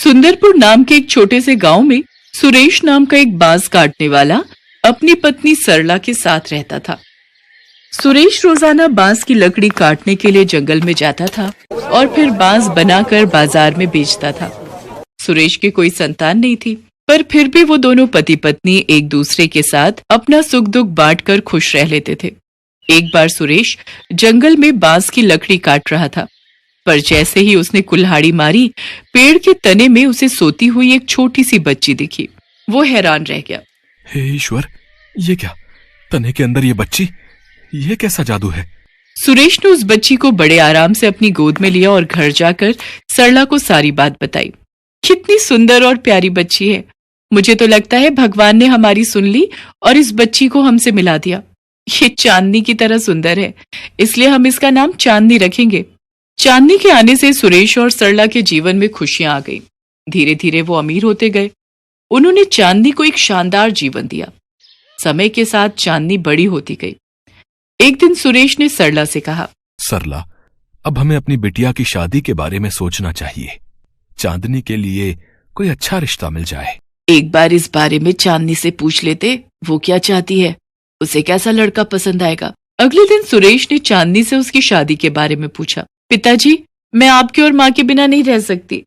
सुंदरपुर नाम के एक छोटे से गांव में सुरेश नाम का एक बांस काटने वाला अपनी पत्नी सरला के साथ रहता था। सुरेश रोजाना बांस की लकड़ी काटने के लिए जंगल में जाता था और फिर बांस बनाकर बाजार में बेचता था। सुरेश की कोई संतान नहीं थी, पर फिर भी वो दोनों पति पत्नी एक दूसरे के साथ अपना सुख दुख बांटकर खुश रह लेते थे। एक बार सुरेश जंगल में बांस की लकड़ी काट रहा था, पर जैसे ही उसने कुल्हाड़ी मारी, पेड़ के तने में उसे सोती हुई एक छोटी सी बच्ची दिखी। वो हैरान रह गया। हे ईश्वर, ये क्या? तने के अंदर ये बच्ची? ये कैसा जादू है? सुरेश ने उस बच्ची को बड़े आराम से अपनी गोद में लिया और घर जाकर सरला को सारी बात बताई। कितनी सुंदर और प्यारी बच्ची है। मुझे तो लगता है भगवान ने हमारी सुन ली और इस बच्ची को हमसे मिला दिया। ये चांदनी की तरह सुंदर है, इसलिए हम इसका नाम चांदनी रखेंगे। चांदनी के आने से सुरेश और सरला के जीवन में खुशियां आ गई। धीरे धीरे वो अमीर होते गए। उन्होंने चांदनी को एक शानदार जीवन दिया। समय के साथ चांदनी बड़ी होती गई। एक दिन सुरेश ने सरला से कहा, सरला, अब हमें अपनी बिटिया की शादी के बारे में सोचना चाहिए। चांदनी के लिए कोई अच्छा रिश्ता मिल जाए। एक बार इस बारे में चांदनी से पूछ लेते, वो क्या चाहती है, उसे कैसा लड़का पसंद आएगा। अगले दिन सुरेश ने चांदनी से उसकी शादी के बारे में पूछा। पिताजी, मैं आपके और माँ के बिना नहीं रह सकती।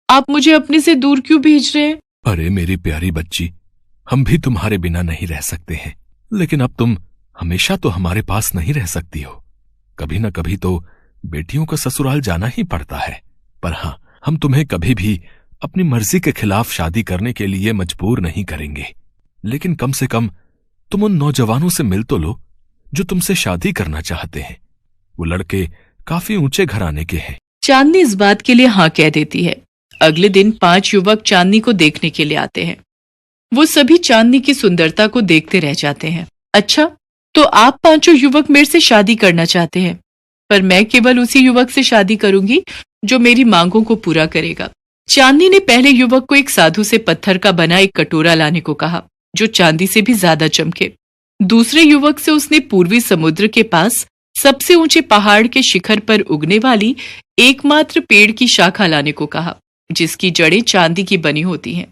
आप मुझे अपने से दूर क्यों भेज रहे हैं? अरे मेरी प्यारी बच्ची, हम भी तुम्हारे बिना नहीं रह सकते हैं, लेकिन अब तुम हमेशा तो हमारे पास नहीं रह सकती हो। कभी न कभी तो बेटियों का ससुराल जाना ही पड़ता है। पर हाँ, हम तुम्हें कभी भी अपनी मर्जी के खिलाफ शादी करने के लिए मजबूर नहीं करेंगे। लेकिन कम से कम तुम उन नौजवानों से मिल तो लो जो तुमसे शादी करना चाहते हैं। वो लड़के काफी ऊंचे घराने के हैं। चांदनी इस बात के लिए हाँ कह देती है। अगले दिन 5 युवक चांदनी को देखने के लिए आते हैं। वो सभी चांदनी की सुंदरता को देखते रह जाते हैं। अच्छा, तो आप 5 युवक मेरे से शादी करना चाहते हैं, पर मैं केवल उसी युवक से शादी करूंगी जो मेरी मांगों को पूरा करेगा। चांदनी ने पहले युवक को एक साधु से पत्थर का बना एक कटोरा लाने को कहा, जो चांदी से भी ज्यादा चमके। दूसरे युवक से उसने पूर्वी समुद्र के पास सबसे ऊंचे पहाड़ के शिखर पर उगने वाली एकमात्र पेड़ की शाखा लाने को कहा, जिसकी जड़ें चांदी की बनी होती हैं।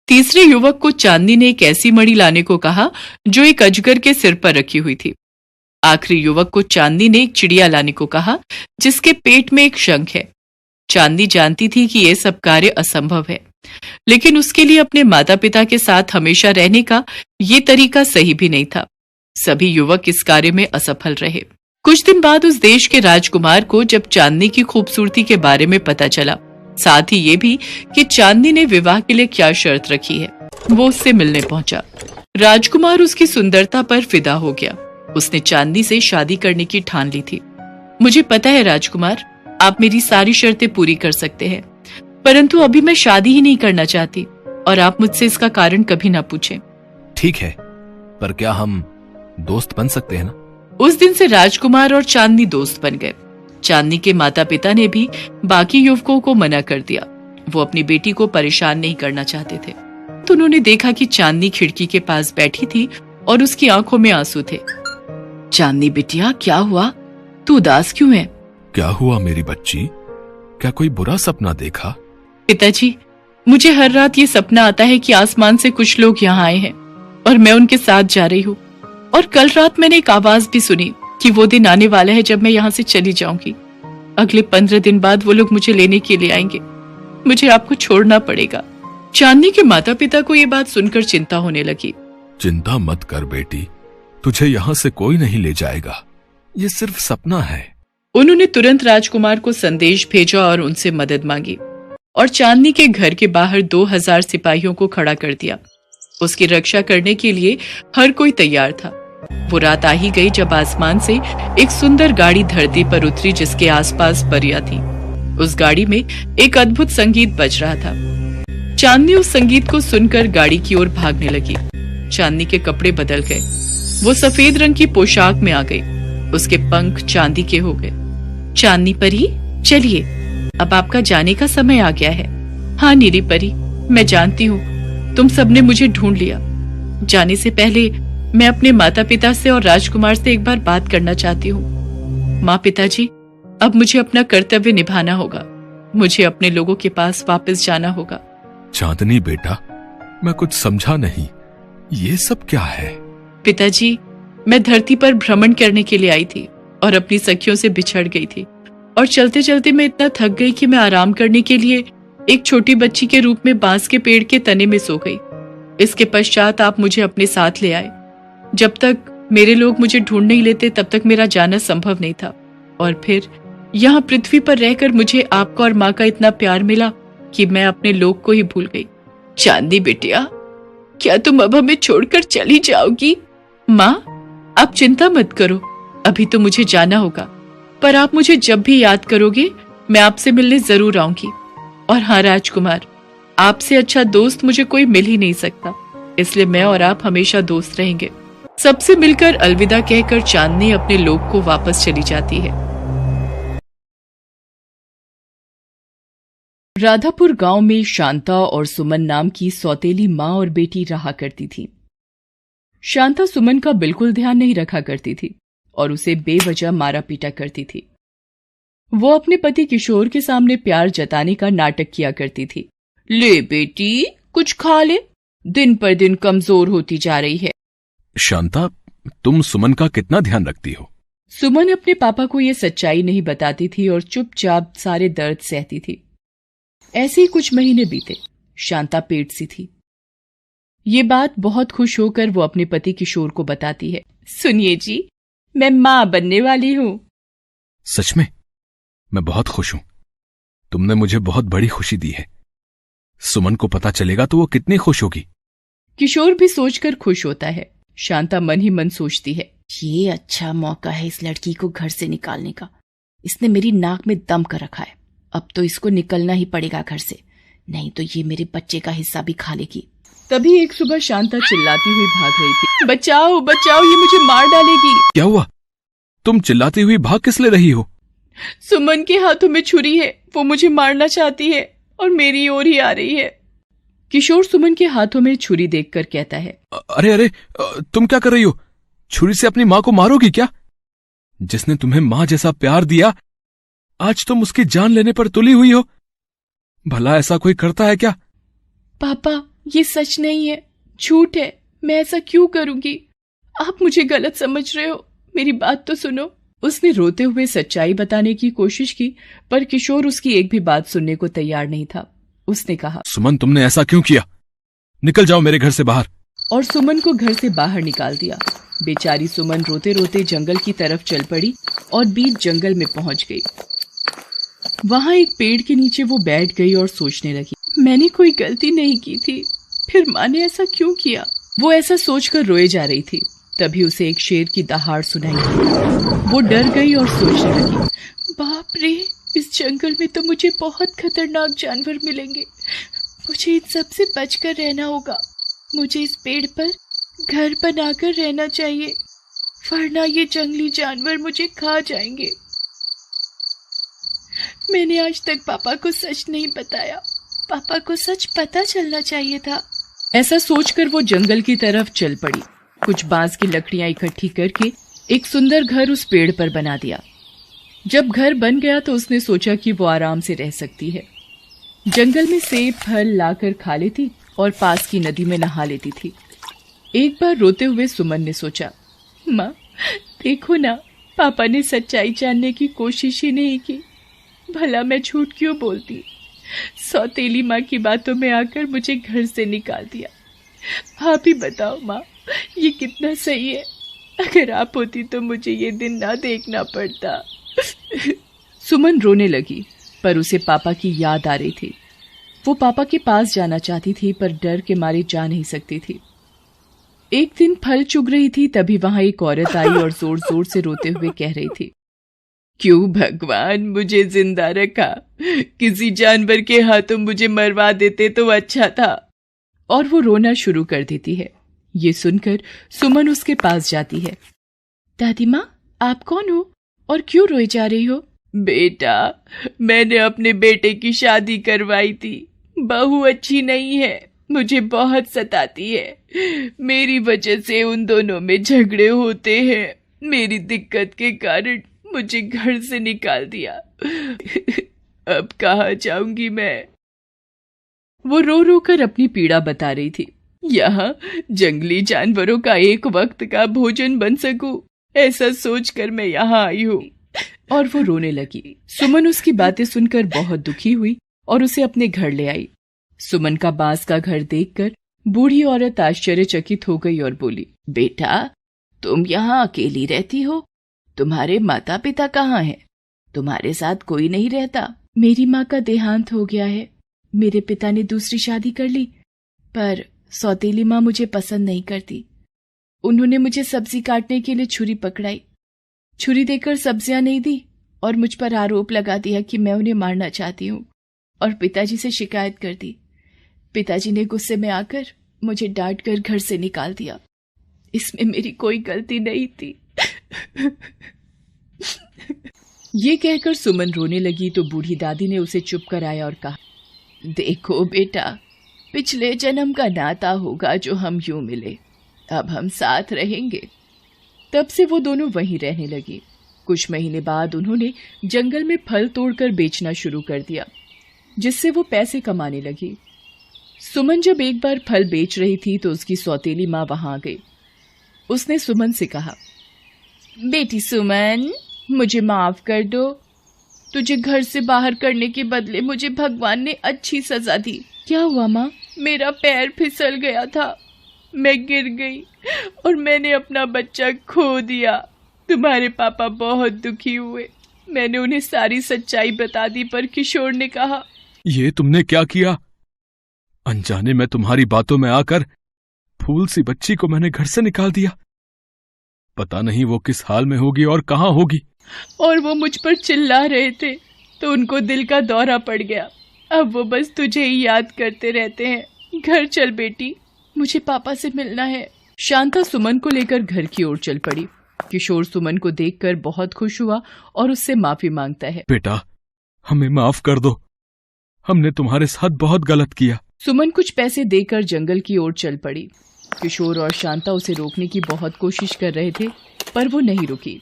तीसरे युवक को चांदनी ने एक ऐसी मणि लाने को कहा जो एक अजगर के सिर पर रखी हुई थी। आखिरी युवक को चांदनी ने एक चिड़िया लाने को कहा जिसके पेट में एक शंख है। चांदनी जानती थी कि यह सब कार्य असंभव है, लेकिन उसके लिए अपने माता पिता के साथ हमेशा रहने का ये तरीका सही भी नहीं था। सभी युवक इस कार्य में असफल रहे। कुछ दिन बाद उस देश के राजकुमार को जब चांदनी की खूबसूरती के बारे में पता चला, साथ ही ये भी कि चांदनी ने विवाह के लिए क्या शर्त रखी है, वो उससे मिलने पहुंचा। राजकुमार उसकी सुंदरता पर फिदा हो गया। उसने चांदनी से शादी करने की ठान ली थी। मुझे पता है राजकुमार, आप मेरी सारी शर्तें पूरी कर सकते हैं, परंतु अभी मैं शादी ही नहीं करना चाहती और आप मुझसे इसका कारण कभी ना पूछें। ठीक है, पर क्या हम दोस्त बन सकते हैं ना? उस दिन से राजकुमार और चांदनी दोस्त बन गए। चांदनी के माता पिता ने भी बाकी युवकों को मना कर दिया। वो अपनी बेटी को परेशान नहीं करना चाहते थे। तो उन्होंने देखा कि चांदनी खिड़की के पास बैठी थी और उसकी आंखों में आंसू थे। चांदनी बिटिया, क्या हुआ? तू उदास क्यों है? क्या हुआ मेरी बच्ची? क्या कोई बुरा सपना देखा? पिताजी, मुझे हर रात ये सपना आता है कि आसमान से कुछ लोग यहाँ आए हैं और मैं उनके साथ जा रही हूँ। और कल रात मैंने एक आवाज भी सुनी कि वो दिन आने वाला है जब मैं यहाँ से चली जाऊंगी। अगले 15 दिन बाद वो लोग मुझे लेने के लिए आएंगे। मुझे आपको छोड़ना पड़ेगा। चांदनी के माता पिता को ये बात सुनकर चिंता होने लगी। चिंता मत कर बेटी, तुझे यहाँ से कोई नहीं ले जाएगा। ये सिर्फ सपना है। उन्होंने तुरंत राजकुमार को संदेश भेजा और उनसे मदद मांगी और चांदनी के घर के बाहर 2000 सिपाहियों को खड़ा कर दिया। उसकी रक्षा करने के लिए हर कोई तैयार था। वो रात आ ही गई जब आसमान से एक सुंदर गाड़ी धरती पर उतरी जिसके आसपास परियां थी। उस गाड़ी में एक अद्भुत संगीत बज रहा था। चांदनी उस संगीत को सुनकर गाड़ी की ओर भागने लगी। चांदनी के कपड़े बदल गए। वो सफेद रंग की पोशाक में आ गई। उसके पंख चांदी के हो गए। चांदनी परी, चलिए, अब आपका जाने का समय आ गया है। हाँ नीरी परी, मैं जानती हूँ तुम सबने मुझे ढूंढ लिया। जाने से पहले मैं अपने माता पिता से और राजकुमार से एक बार बात करना चाहती हूँ। माँ, पिताजी, अब मुझे अपना कर्तव्य निभाना होगा। मुझे अपने लोगों के पास वापस जाना होगा। चांदनी बेटा, मैं कुछ समझा नहीं, ये सब क्या है? पिताजी, मैं धरती पर भ्रमण करने के लिए आई थी और अपनी सखियों से बिछड़ गई थी, और चलते चलते मैं इतना थक गई कि मैं आराम करने के लिए एक छोटी बच्ची के रूप में बांस के पेड़ के तने में सो गई। इसके पश्चात आप मुझे अपने साथ ले आए। जब तक मेरे लोग मुझे ढूंढ नहीं लेते तब तक मेरा जाना संभव नहीं था, और फिर यहाँ पृथ्वी पर रहकर मुझे आपका और माँ का इतना प्यार मिला कि मैं अपने लोग को ही भूल गई। चांदनी बेटिया, क्या तुम अब हमें छोड़कर चली जाओगी? माँ, आप चिंता मत करो, अभी तो मुझे जाना होगा, पर आप मुझे जब भी याद करोगे मैं आपसे मिलने जरूर आऊंगी। और हाँ राजकुमार, आपसे अच्छा दोस्त मुझे कोई मिल ही नहीं सकता, इसलिए मैं और आप हमेशा दोस्त रहेंगे। सबसे मिलकर अलविदा कहकर चांदनी अपने लोग को वापस चली जाती है। राधापुर गांव में शांता और सुमन नाम की सौतेली माँ और बेटी रहा करती थी। शांता सुमन का बिल्कुल ध्यान नहीं रखा करती थी और उसे बेवजह मारा पीटा करती थी। वो अपने पति किशोर के सामने प्यार जताने का नाटक किया करती थी। ले बेटी, कुछ खा ले, दिन पर दिन कमजोर होती जा रही है। शांता, तुम सुमन का कितना ध्यान रखती हो? सुमन अपने पापा को ये सच्चाई नहीं बताती थी और चुपचाप सारे दर्द सहती थी। ऐसे ही कुछ महीने बीते। शांता पेट सी थी। ये बात बहुत खुश होकर वो अपने पति किशोर को बताती है। सुनिए जी, मैं माँ बनने वाली हूँ। सच में? मैं बहुत खुश हूं। तुमने मुझे बहुत बड़ी खुशी दी है। सुमन को पता चलेगा तो वो कितनी खुश होगी। किशोर भी सोचकर खुश होता है। शांता मन ही मन सोचती है, ये अच्छा मौका है इस लड़की को घर से निकालने का। इसने मेरी नाक में दम कर रखा है, अब तो इसको निकलना ही पड़ेगा घर से, नहीं तो ये मेरे बच्चे का हिस्सा भी खा लेगी। तभी एक सुबह शांता चिल्लाती हुई भाग रही थी। बचाओ बचाओ, ये मुझे मार डालेगी। क्या हुआ? तुम चिल्लाती हुई भाग किस ले रही हो? सुमन के हाथों में छुरी है, वो मुझे मारना चाहती है और मेरी ओर ही आ रही है। किशोर सुमन के हाथों में छुरी देखकर कहता है, अरे अरे, तुम क्या कर रही हो? छुरी से अपनी माँ को मारोगी क्या? जिसने तुम्हें माँ जैसा प्यार दिया, आज तुम उसकी जान लेने पर तुली हुई हो। भला ऐसा कोई करता है क्या? पापा, ये सच नहीं है, झूठ है। मैं ऐसा क्यों करूंगी? आप मुझे गलत समझ रहे हो, मेरी बात तो सुनो। उसने रोते हुए सच्चाई बताने की कोशिश की, पर किशोर उसकी एक भी बात सुनने को तैयार नहीं था। उसने कहा, सुमन, तुमने ऐसा क्यों किया? निकल जाओ मेरे घर से बाहर। और सुमन को घर से बाहर निकाल दिया। बेचारी सुमन रोते रोते जंगल की तरफ चल पड़ी और बीच जंगल में पहुंच गई। वहां एक पेड़ के नीचे वो बैठ गई और सोचने लगी, मैंने कोई गलती नहीं की थी, फिर माँ ने ऐसा क्यों किया? वो ऐसा सोचकर रोए जा रही थी। तभी उसे एक शेर की दहाड़ सुनाई दी। वो डर गई और सोचने लगी, बाप रे, इस जंगल में तो मुझे बहुत खतरनाक जानवर मिलेंगे। मुझे इन सब से बचकर रहना होगा। मुझे इस पेड़ पर घर बनाकर रहना चाहिए, वरना ये जंगली जानवर मुझे खा जाएंगे। मैंने आज तक पापा को सच नहीं बताया, पापा को सच पता चलना चाहिए था। ऐसा सोचकर वो जंगल की तरफ चल पड़ी। कुछ बांस की लकड़ियां इकट्ठी करके एक सुंदर घर उस पेड़ पर बना दिया। जब घर बन गया तो उसने सोचा कि वो आराम से रह सकती है। जंगल में सेब फल लाकर खा लेती और पास की नदी में नहा लेती थी। एक बार रोते हुए सुमन ने सोचा, माँ देखो ना, पापा ने सच्चाई जानने की कोशिश ही नहीं की। भला मैं झूठ क्यों बोलती? सौतेली माँ की बातों में आकर मुझे घर से निकाल दिया। आप ही बताओ माँ, ये कितना सही है? अगर आप होती तो मुझे ये दिन ना देखना पड़ता। सुमन रोने लगी, पर उसे पापा की याद आ रही थी। वो पापा के पास जाना चाहती थी, पर डर के मारे जा नहीं सकती थी। एक दिन फल चुग रही थी, तभी वहां एक औरत आई और जोर जोर से रोते हुए कह रही थी, क्यों भगवान मुझे जिंदा रखा? किसी जानवर के हाथों मुझे मरवा देते तो अच्छा था। और वो रोना शुरू कर देती है। ये सुनकर सुमन उसके पास जाती है। दादी माँ, आप कौन हो और क्यों रोए जा रही हो? बेटा, मैंने अपने बेटे की शादी करवाई थी। बहू अच्छी नहीं है, मुझे बहुत सताती है। मेरी वजह से उन दोनों में झगड़े होते हैं। मेरी दिक्कत के कारण मुझे घर से निकाल दिया। अब कहाँ जाऊंगी मैं? वो रो रो कर अपनी पीड़ा बता रही थी। यहाँ जंगली जानवरों का एक वक्त का भोजन बन सकूं, ऐसा सोचकर मैं यहाँ आई हूँ। और वो रोने लगी। सुमन उसकी बातें सुनकर बहुत दुखी हुई और उसे अपने घर ले आई। सुमन का बांस का घर देखकर बूढ़ी औरत आश्चर्यचकित हो गई और बोली, बेटा, तुम यहाँ अकेली रहती हो? तुम्हारे माता पिता कहाँ हैं? तुम्हारे साथ कोई नहीं रहता? मेरी माँ का देहांत हो गया है। मेरे पिता ने दूसरी शादी कर ली, पर सौतेली माँ मुझे पसंद नहीं करती। उन्होंने मुझे सब्जी काटने के लिए छुरी पकड़ाई। छुरी देकर सब्जियां नहीं दी और मुझ पर आरोप लगा दिया कि मैं उन्हें मारना चाहती हूँ और पिताजी से शिकायत कर दी। पिताजी ने गुस्से में आकर मुझे डांट कर घर से निकाल दिया। इसमें मेरी कोई गलती नहीं थी। ये कहकर सुमन रोने लगी तो बूढ़ी दादी ने उसे चुप कराया और कहा, देखो बेटा, पिछले जन्म का नाता होगा जो हम यूं मिले। अब हम साथ रहेंगे। तब से वो दोनों वहीं रहने लगी। कुछ महीने बाद उन्होंने जंगल में फल तोड़कर बेचना शुरू कर दिया, जिससे वो पैसे कमाने लगी। सुमन जब एक बार फल बेच रही थी तो उसकी सौतेली माँ वहां आ गई। उसने सुमन से कहा, बेटी सुमन, मुझे माफ कर दो। तुझे घर से बाहर करने के बदले मुझे भगवान ने अच्छी सजा दी। क्या हुआ माँ? मेरा पैर फिसल गया था, मैं गिर गई और मैंने अपना बच्चा खो दिया। तुम्हारे पापा बहुत दुखी हुए। मैंने उन्हें सारी सच्चाई बता दी, पर किशोर ने कहा, ये तुमने क्या किया? अनजाने में तुम्हारी बातों में आकर फूल सी बच्ची को मैंने घर से निकाल दिया। पता नहीं वो किस हाल में होगी और कहाँ होगी। और वो मुझ पर चिल्ला रहे थे तो उनको दिल का दौरा पड़ गया। अब वो बस तुझे ही याद करते रहते हैं। घर चल बेटी, मुझे पापा से मिलना है। शांता सुमन को लेकर घर की ओर चल पड़ी। किशोर सुमन को देखकर बहुत खुश हुआ और उससे माफी मांगता है। बेटा, हमें माफ कर दो, हमने तुम्हारे साथ बहुत गलत किया। सुमन कुछ पैसे देकर जंगल की ओर चल पड़ी। किशोर और शांता उसे रोकने की बहुत कोशिश कर रहे थे, पर वो नहीं रुकी।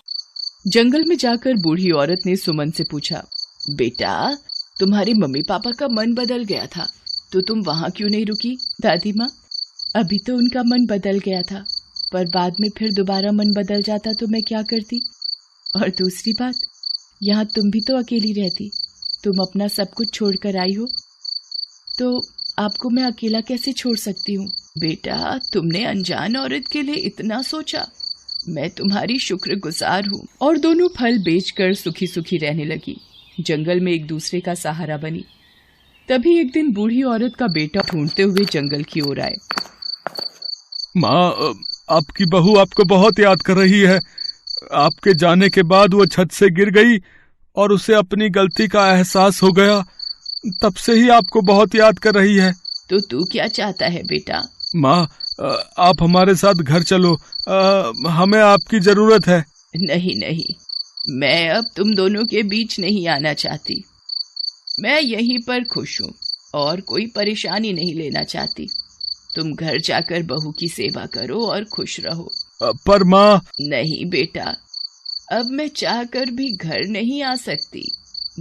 जंगल में जाकर बूढ़ी औरत ने सुमन से पूछा, बेटा, तुम्हारे मम्मी पापा का मन बदल गया था तो तुम वहां क्यों नहीं रुकी? दादी माँ, अभी तो उनका मन बदल गया था, पर बाद में फिर दोबारा मन बदल जाता तो मैं क्या करती? और दूसरी बात, यहाँ तुम भी तो अकेली रहती। तुम अपना सब कुछ छोड़कर आई हो, तो आपको मैं अकेला कैसे छोड़ सकती हूँ? बेटा, तुमने अनजान औरत के लिए इतना सोचा, मैं तुम्हारी शुक्रगुजार हूँ। और दोनों फल बेचकर सुखी सुखी रहने लगी। जंगल में एक दूसरे का सहारा बनी। तभी एक दिन बूढ़ी औरत का बेटा ढूंढते हुए जंगल की ओर आए। माँ, आपकी बहू आपको बहुत याद कर रही है। आपके जाने के बाद वो छत से गिर गई और उसे अपनी गलती का एहसास हो गया। तब से ही आपको बहुत याद कर रही है। तो तू क्या चाहता है बेटा? माँ, आप हमारे साथ घर चलो, हमें आपकी जरूरत है। नहीं नहीं, मैं अब तुम दोनों के बीच नहीं आना चाहती। मैं यहीं पर खुश हूँ और कोई परेशानी नहीं लेना चाहती। तुम घर जाकर बहू की सेवा करो और खुश रहो। पर माँ। नहीं बेटा, अब मैं चाहकर भी घर नहीं आ सकती।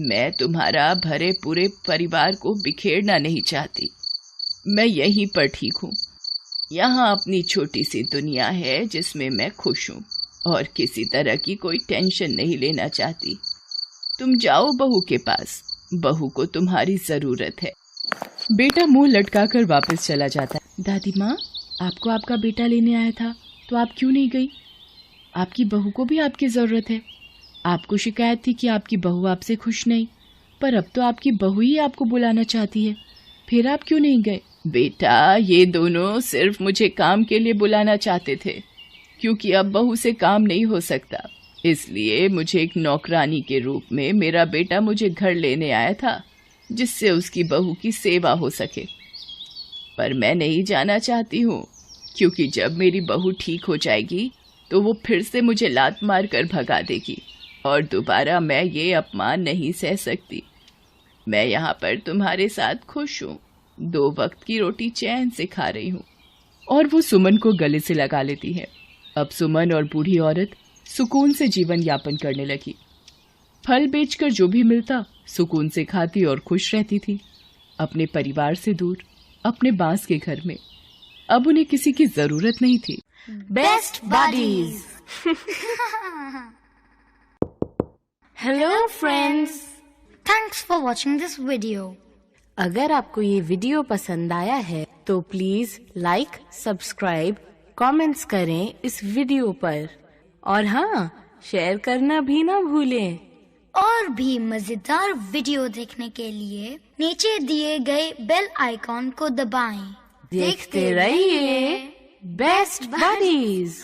मैं तुम्हारा भरे पूरे परिवार को बिखेरना नहीं चाहती। मैं यहीं पर ठीक हूँ। यहाँ अपनी छोटी सी दुनिया है जिसमें मैं खुश हूँ और किसी तरह की कोई टेंशन नहीं लेना चाहती। तुम जाओ बहू के पास, बहू को तुम्हारी जरूरत है। बेटा मुंह लटकाकर वापस चला जाता है। दादी माँ, आपको आपका बेटा लेने आया था तो आप क्यों नहीं गई? आपकी बहू को भी आपकी जरूरत है। आपको शिकायत थी कि आपकी बहू आपसे खुश नहीं, पर अब तो आपकी बहू ही आपको बुलाना चाहती है, फिर आप क्यों नहीं गए? बेटा, ये दोनों सिर्फ मुझे काम के लिए बुलाना चाहते थे, क्योंकि अब बहू से काम नहीं हो सकता। इसलिए मुझे एक नौकरानी के रूप में मेरा बेटा मुझे घर लेने आया था, जिससे उसकी बहू की सेवा हो सके। पर मैं नहीं जाना चाहती हूँ, क्योंकि जब मेरी बहू ठीक हो जाएगी तो वो फिर से मुझे लात मार कर भगा देगी और दोबारा मैं ये अपमान नहीं सह सकती। मैं यहाँ पर तुम्हारे साथ खुश हूँ, 2 वक्त की रोटी चैन से खा रही हूँ। और वो सुमन को गले से लगा लेती है। अब सुमन और बूढ़ी औरत सुकून से जीवन यापन करने लगी। फल बेचकर जो भी मिलता सुकून से खाती और खुश रहती थी, अपने परिवार से दूर, अपने बांस के घर में। अब उन्हें किसी की जरूरत नहीं थी। Best buddies. Hello friends, Thanks for watching this video. अगर आपको ये वीडियो पसंद आया है तो प्लीज लाइक, सब्सक्राइब, कमेंट्स करें इस वीडियो पर, और हाँ, शेयर करना भी ना भूलें। और भी मजेदार वीडियो देखने के लिए नीचे दिए गए बेल आइकॉन को दबाएं। देखते रहिए बेस्ट बडीज।